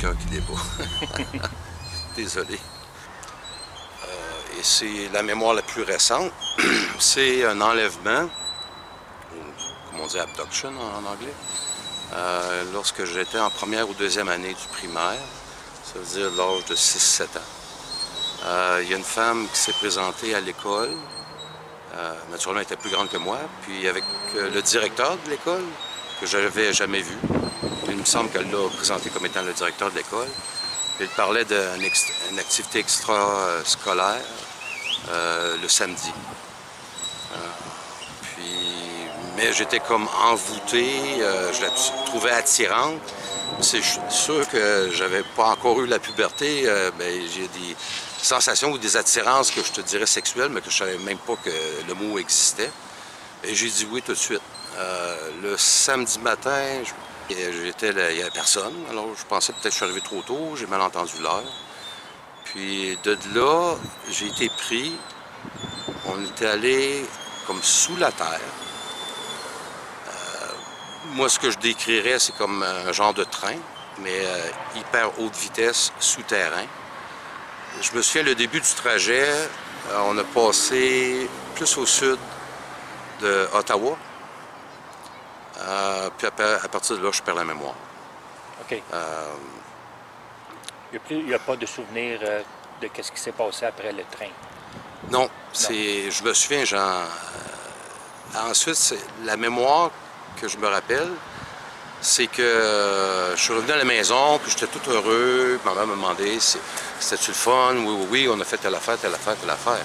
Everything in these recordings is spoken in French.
cœur qui débat. Désolé. Et c'est la mémoire la plus récente. C'est un enlèvement, ou comme on dit abduction en anglais, lorsque j'étais en première ou deuxième année du primaire, ça veut dire l'âge de 6-7 ans. Il y a une femme qui s'est présentée à l'école. Naturellement, elle était plus grande que moi. Puis avec le directeur de l'école, que je n'avais jamais vu. Il me semble qu'elle l'a présenté comme étant le directeur de l'école. Il parlait d'une activité extrascolaire le samedi. Mais j'étais comme envoûté, je la trouvais attirante. C'est sûr que j'avais pas encore eu la puberté. J'ai des sensations ou des attirances que je te dirais sexuelles, mais que je savais même pas que le mot existait. Et j'ai dit oui tout de suite. Le samedi matin, il n'y avait personne. Alors je pensais peut-être que je suis arrivé trop tôt, j'ai mal entendu l'heure. Puis de là, j'ai été pris. On était allé comme sous la terre. Moi, ce que je décrirais, c'est comme un genre de train, mais hyper haute vitesse, souterrain. Je me souviens, le début du trajet, on a passé plus au sud de Ottawa. Puis à partir de là, je perds la mémoire. OK. Il n'y a pas de souvenir de ce qui s'est passé après le train? Non. Je me souviens, ensuite, la mémoire que je me rappelle, c'est que je suis revenu à la maison, puis j'étais tout heureux. Ma mère me demandait, c'était-tu le fun? Oui, on a fait telle affaire, telle affaire, telle affaire.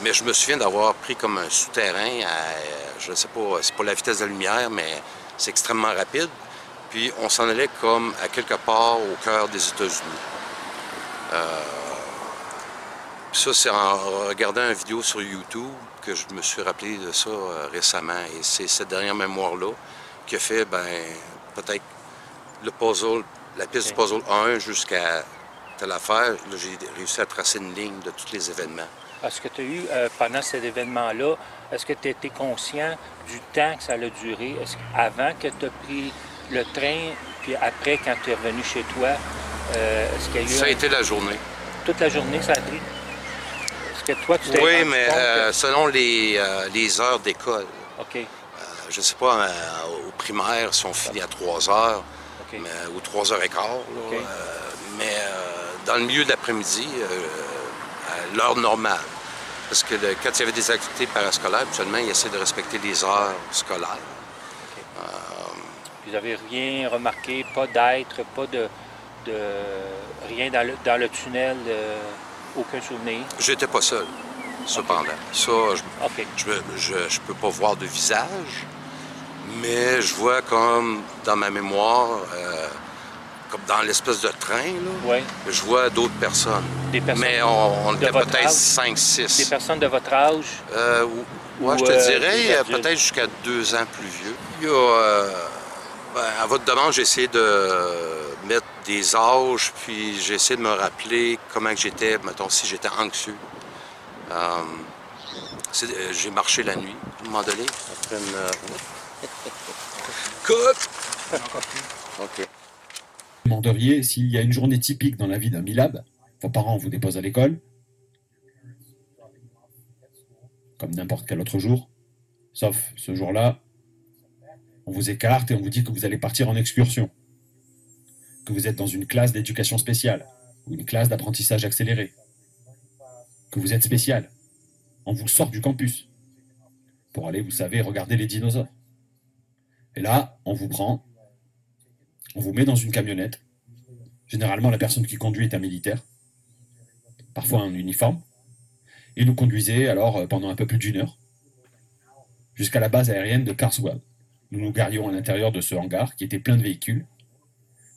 Mais je me souviens d'avoir pris comme un souterrain à, je ne sais pas, c'est pas la vitesse de la lumière, mais c'est extrêmement rapide. Puis on s'en allait comme à quelque part au cœur des États-Unis. Ça, c'est en regardant une vidéo sur YouTube que je me suis rappelé de ça récemment. Et c'est cette dernière mémoire-là qui a fait, peut-être le puzzle, la piste du puzzle 1 jusqu'à telle affaire. Là, j'ai réussi à tracer une ligne de tous les événements. Est-ce que tu as eu, pendant cet événement-là, est-ce que tu étais conscient du temps que ça a duré? Avant que tu as pris le train, puis après, quand tu es revenu chez toi, est-ce qu'il y a eu... Ça a été la journée. Toute la journée, ça a pris? Est-ce que toi, tu t'es Oui, mais selon les heures d'école. OK. Je ne sais pas, au primaire, si on finit à 3 heures, OK. ou 3 heures et quart. Là, OK. Mais dans le milieu de l'après-midi, à l'heure normale. Parce que quand il y avait des activités parascolaires, habituellement, ils essaient de respecter les heures scolaires. Okay. Vous n'avez rien remarqué, pas d'être, pas de rien dans le tunnel, aucun souvenir? J'étais pas seul, cependant. Okay. Ça, je peux pas voir de visage, mais je vois comme dans ma mémoire, comme dans l'espèce de train, là, oui. Je vois d'autres personnes. Des personnes. Mais on était peut-être 5-6. Des personnes de votre âge? Ouais, je te dirais, peut-être jusqu'à 2 ans plus vieux. Il y a, à votre demande, j'ai essayé de mettre des âges, puis j'ai essayé de me rappeler comment j'étais, mettons, si j'étais anxieux. J'ai marché la nuit, à un moment donné, après une... Cut! OK. Vous demanderiez s'il y a une journée typique dans la vie d'un MILAB. Vos parents vous déposent à l'école, comme n'importe quel autre jour, sauf ce jour-là, on vous écarte et on vous dit que vous allez partir en excursion, que vous êtes dans une classe d'éducation spéciale ou une classe d'apprentissage accéléré, que vous êtes spécial. On vous sort du campus pour aller, vous savez, regarder les dinosaures. Et là, on vous prend, on vous met dans une camionnette. Généralement, la personne qui conduit est un militaire, parfois en uniforme, et nous conduisait alors pendant un peu plus d'1 heure jusqu'à la base aérienne de Carswell. Nous nous garions à l'intérieur de ce hangar qui était plein de véhicules.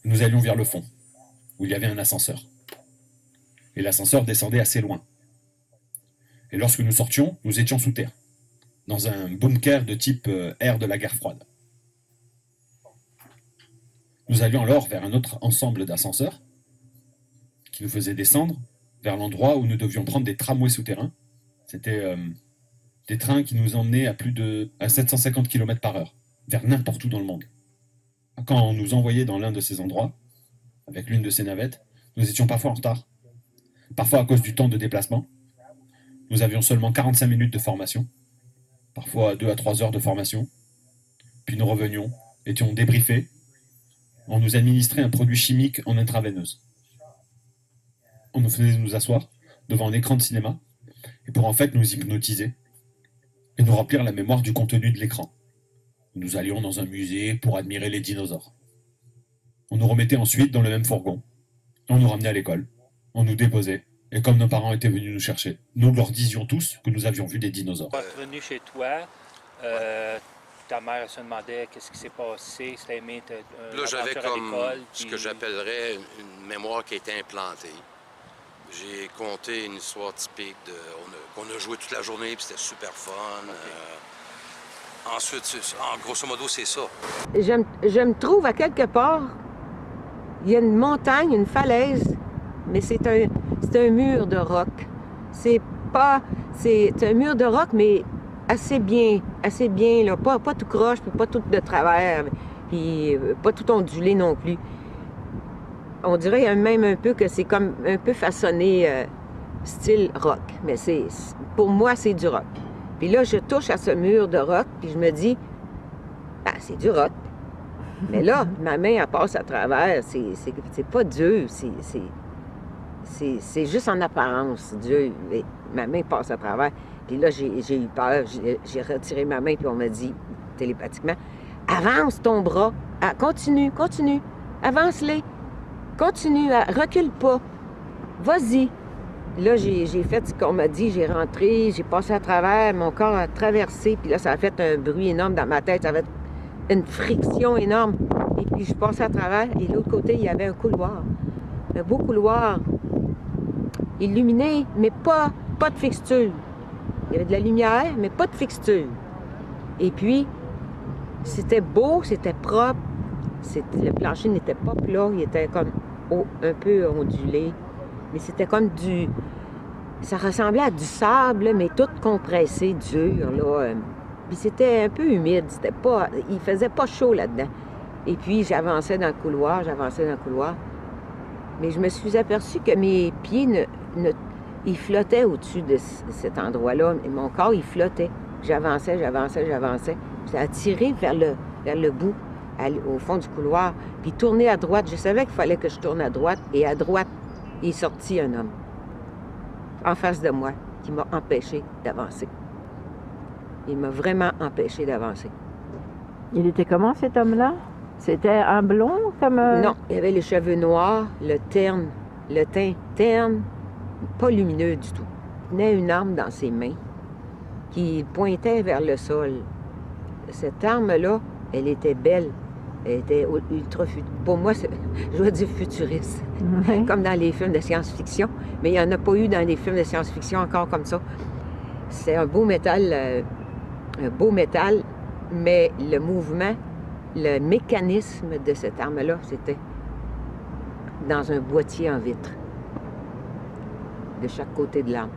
Nous allions vers le fond, où il y avait un ascenseur. Et l'ascenseur descendait assez loin. Et lorsque nous sortions, nous étions sous terre, dans un bunker de type ère de la guerre froide. Nous allions alors vers un autre ensemble d'ascenseurs qui nous faisait descendre vers l'endroit où nous devions prendre des tramways souterrains. C'était des trains qui nous emmenaient à 750 km/h, vers n'importe où dans le monde. Quand on nous envoyait dans l'un de ces endroits, avec l'une de ces navettes, nous étions parfois en retard, parfois à cause du temps de déplacement. Nous avions seulement 45 minutes de formation, parfois 2 à 3 heures de formation, puis nous revenions, étions débriefés, on nous administrait un produit chimique en intraveineuse. On nous faisait nous asseoir devant un écran de cinéma, et pour en fait nous hypnotiser, et nous remplir la mémoire du contenu de l'écran. Nous allions dans un musée pour admirer les dinosaures. On nous remettait ensuite dans le même fourgon. On nous ramenait à l'école. On nous déposait. Et comme nos parents étaient venus nous chercher, nous leur disions tous que nous avions vu des dinosaures. Quand tu es venu chez toi, ta mère elle se demandait qu'est-ce qui s'est passé, si tu aimé Là, j'avais aventure à comme l'école. ce puis- que j'appellerais une mémoire qui a été implantée. J'ai conté une histoire typique qu'on a joué toute la journée, puis c'était super fun. Ensuite, en grosso modo, c'est ça. Je me trouve à quelque part, il y a une montagne, une falaise, mais c'est un mur de roc. C'est un mur de roc, mais assez bien, là, pas tout croche, puis pas tout de travers, puis pas tout ondulé non plus. On dirait même un peu que c'est comme un peu façonné style rock, mais pour moi, c'est du rock. Puis là, je touche à ce mur de roc, puis je me dis, ah, c'est du roc. Mais là, ma main, elle passe à travers. C'est pas dur, c'est juste en apparence, dur. Mais ma main passe à travers. Puis là, j'ai eu peur. J'ai retiré ma main, puis on m'a dit, télépathiquement, avance ton bras. Ah, continue. Avance-les. Continue, recule pas. Vas-y. Là, j'ai fait ce qu'on m'a dit, j'ai rentré, j'ai passé à travers, mon corps a traversé, puis là, ça a fait un bruit énorme dans ma tête, ça a fait une friction énorme. Et puis, je passais à travers, et de l'autre côté, il y avait un couloir. Un beau couloir, illuminé, mais pas de fixture. Il y avait de la lumière, mais pas de fixture. Et puis, c'était beau, c'était propre, le plancher n'était pas plat, il était comme un peu ondulé. Mais c'était comme ça ressemblait à du sable, mais tout compressé, dur, là. Puis c'était un peu humide, il faisait pas chaud là-dedans. Et puis j'avançais dans le couloir. Mais je me suis aperçue que mes pieds, ils flottaient au-dessus de cet endroit-là. Et mon corps, il flottait. J'avançais. J'étais attirée vers le bout, au fond du couloir. Puis tourner à droite. Je savais qu'il fallait que je tourne à droite. Et à droite, il est sorti un homme en face de moi qui m'a empêché d'avancer. Il m'a vraiment empêché d'avancer. Il était comment cet homme-là? C'était un blond comme... Non, il avait les cheveux noirs, le teint terne, pas lumineux du tout. Il tenait une arme dans ses mains qui pointait vers le sol. Cette arme-là, elle était belle. Elle était ultra... Pour moi, je dois dire futuriste, Ouais. comme dans les films de science-fiction. Mais il n'y en a pas eu dans les films de science-fiction encore comme ça. C'est un beau métal, mais le mouvement, le mécanisme de cette arme-là, c'était dans un boîtier en vitre, de chaque côté de l'arme.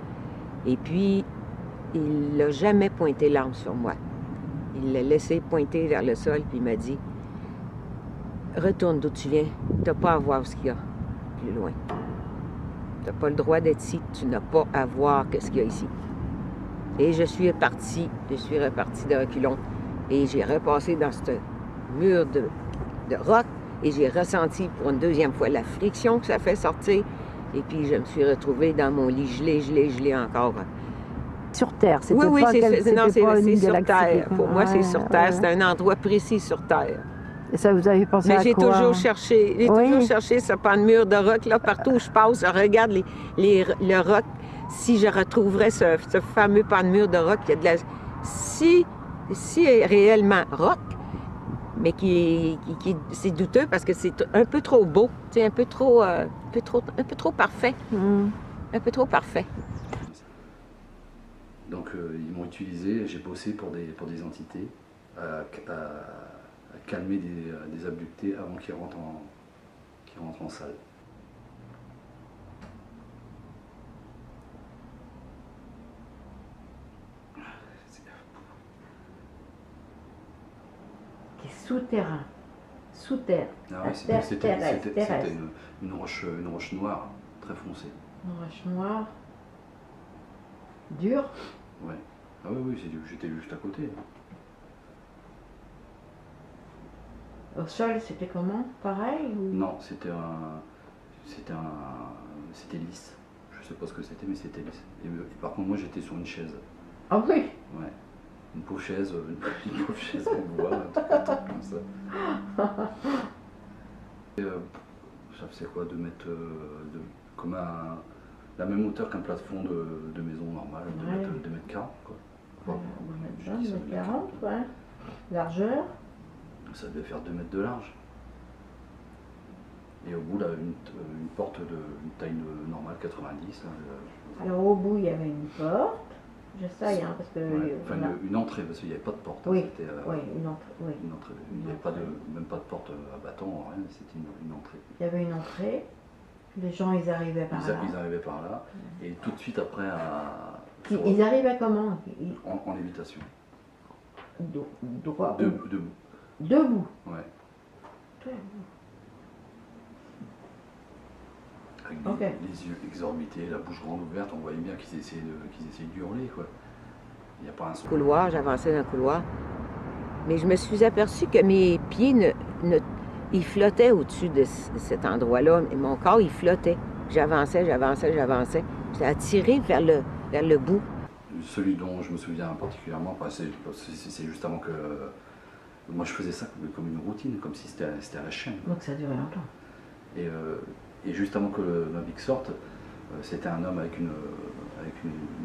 Et puis, il n'a jamais pointé l'arme sur moi. Il l'a laissé pointer vers le sol, puis il m'a dit, retourne d'où tu viens, tu n'as pas à voir ce qu'il y a plus loin. Tu n'as pas le droit d'être ici, tu n'as pas à voir ce qu'il y a ici. Et je suis reparti de reculons, et j'ai repassé dans ce mur de roc, et j'ai ressenti pour une deuxième fois la friction que ça fait sortir, et puis je me suis retrouvée dans mon lit gelé encore. Sur Terre, c'était Oui, pas c'est c'était pas une sur galaxie Terre. quelconque. Pour moi, c'est Ouais, sur Terre. ouais. C'est un endroit précis sur Terre. Et ça, vous avez pensé Mais à j'ai quoi? toujours cherché. Ce pan de mur de roc, là, partout où je passe, je regarde le roc. Si je retrouverais ce fameux pan de mur de roc, il y a de la... Si est réellement roc, mais c'est douteux parce que c'est un peu trop beau, c'est un peu trop parfait. Un peu trop parfait. Donc ils m'ont utilisé, j'ai bossé pour des entités à calmer des abductés avant qu'ils rentrent en salle. Qui est souterrain. sous terre. Ah ouais, c'était une roche noire, très foncée. Une roche noire. Dure. Ouais. Ah oui, j'étais juste à côté. Au sol, c'était comment? Pareil ou... Non, c'était lisse. Je sais pas ce que c'était, mais c'était lisse. Et par contre, moi, j'étais sur une chaise. Ah oui. Ouais. Une pauvre chaise en bois, un truc comme ça. Et, ça faisait quoi, comme la même hauteur qu'un plafond de maison normale, Ouais. 2 mètres 40, quoi. Ouais, Enfin, je 2 dis ça, mètres 40, ouais. Largeur. ça devait faire 2 mètres de large. Et au bout, là, une porte une taille normale, 90. Là, Alors au bout, il y avait une porte. J'essaye, hein, parce que... ouais. Enfin, voilà. une entrée, parce qu'il n'y avait pas de porte. Oui, C'était, oui, une entrée. Oui. une entrée. Il n'y avait même pas de porte à bâton, rien, c'était une entrée. Il y avait une entrée. Les gens, ils arrivaient par là. Ils arrivaient par là. Et tout de suite après, Ils arrivaient comment? en lévitation. Droit. Debout. Debout. Ouais. Avec Ok. les yeux exorbités, la bouche grande ouverte, on voyait bien qu'ils essayaient d'hurler, quoi. Il n'y a pas un son. Couloir, j'avançais dans le couloir. Mais je me suis aperçue que mes pieds ils flottaient au-dessus de cet endroit-là. Et mon corps, il flottait. J'avançais. J'étais attirée vers le bout. Celui dont je me souviens particulièrement, c'est juste avant que... moi, je faisais ça comme une routine, comme si c'était à la chaîne. Donc ça durait longtemps. Et juste avant que ma bique sorte, c'était un homme avec une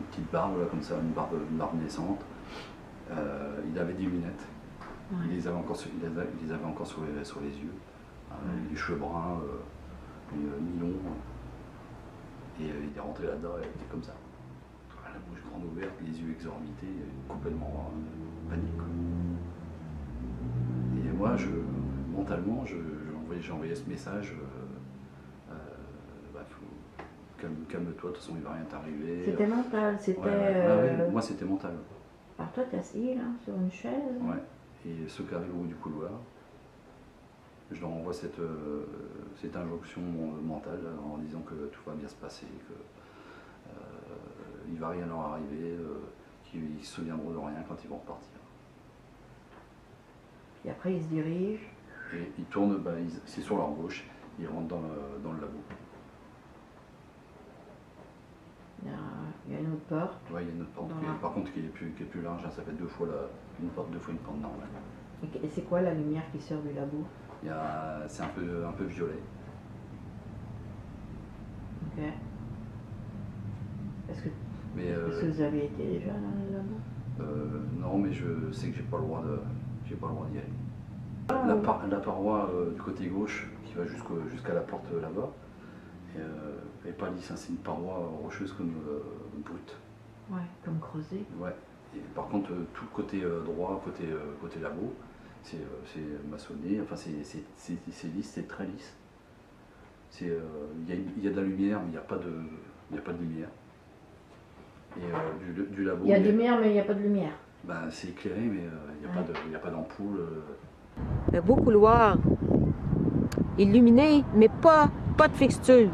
petite barbe, là, comme ça, une barbe naissante. Il avait des lunettes. Ouais. Il les avait encore sur les yeux. Les cheveux bruns, mi-longs. Et il est rentré là-dedans, il était comme ça. La bouche grande ouverte, les yeux exorbités, complètement panique, quoi. Et moi, mentalement, j'ai envoyé ce message. Calme-toi, de toute façon il va rien t'arriver. C'était mental, c'était... Ouais, moi c'était mental. Alors toi t'es assis là, sur une chaise. Ouais. Et ceux qui arrivent au bout du couloir, je leur envoie cette injonction mentale en disant que tout va bien se passer, que il va rien leur arriver, qu'ils se souviendront de rien quand ils vont repartir. Et après ils se dirigent. Et ils tournent, c'est sur leur gauche, ils rentrent dans le labo. Il y a une autre porte. Ouais, il y a une autre porte, par contre qui est plus large, hein, ça fait deux fois une porte normale. Et c'est quoi la lumière qui sort du labo? C'est un peu violet. Ok. Est-ce que vous avez été déjà dans le labo? Non, mais je sais que j'ai pas le droit d'y aller. Ah, La paroi du côté gauche qui va jusqu'à la porte là-bas, elle n'est pas lisse, hein, c'est une paroi rocheuse comme brute. Ouais, comme creusée. Ouais. Et par contre, tout le côté droit, côté labo, c'est maçonné, enfin c'est lisse, c'est très lisse. Il y a de la lumière, mais il n'y a pas de lumière. Et du labo... Il y a de la lumière, mais il n'y a pas de lumière. C'est éclairé, mais il n'y a pas d'ampoule. Un beau couloir, illuminé, mais pas de fixture.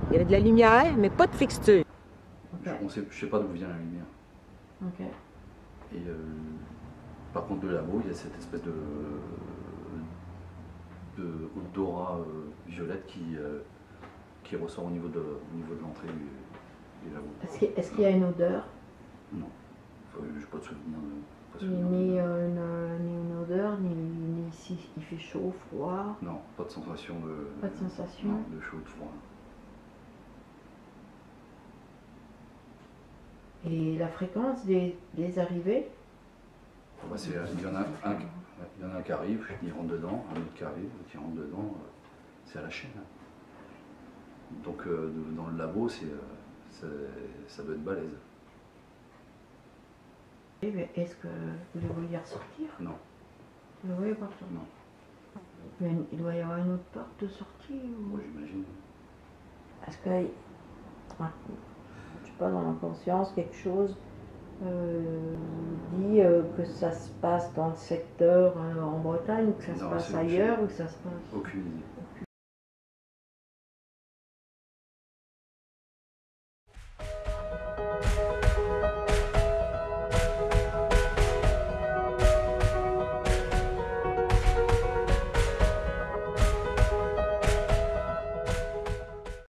Il y avait de la lumière, mais pas de fixture. Okay. Je ne sais pas d'où vient la lumière. Ok. Et par contre, le labo, il y a cette espèce d'aura violette qui ressort au niveau de l'entrée du labo. Est-ce qu'il y a une odeur? Non. Je n'ai pas de souvenir. Ni une odeur, ni si il fait chaud, froid. Non, pas de sensation Pas de sensation. Non, de chaud, de froid. Et la fréquence des arrivées? Il y en a un qui arrive, il rentre dedans, un autre qui arrive, qui rentre dedans, c'est à la chaîne. Donc dans le labo, ça doit être balèze. Est-ce que vous les vouliez ressortir? Non. Vous ne voyez pas ça? Non. Mais il doit y avoir une autre porte de sortie ou... Moi j'imagine. Est-ce que, ouais, je sais pas, dans l'inconscience, quelque chose dit dit que ça se passe dans le secteur en Bretagne, ou que ça se Non, passe c'est- ailleurs, ou que ça se passe... Aucune idée.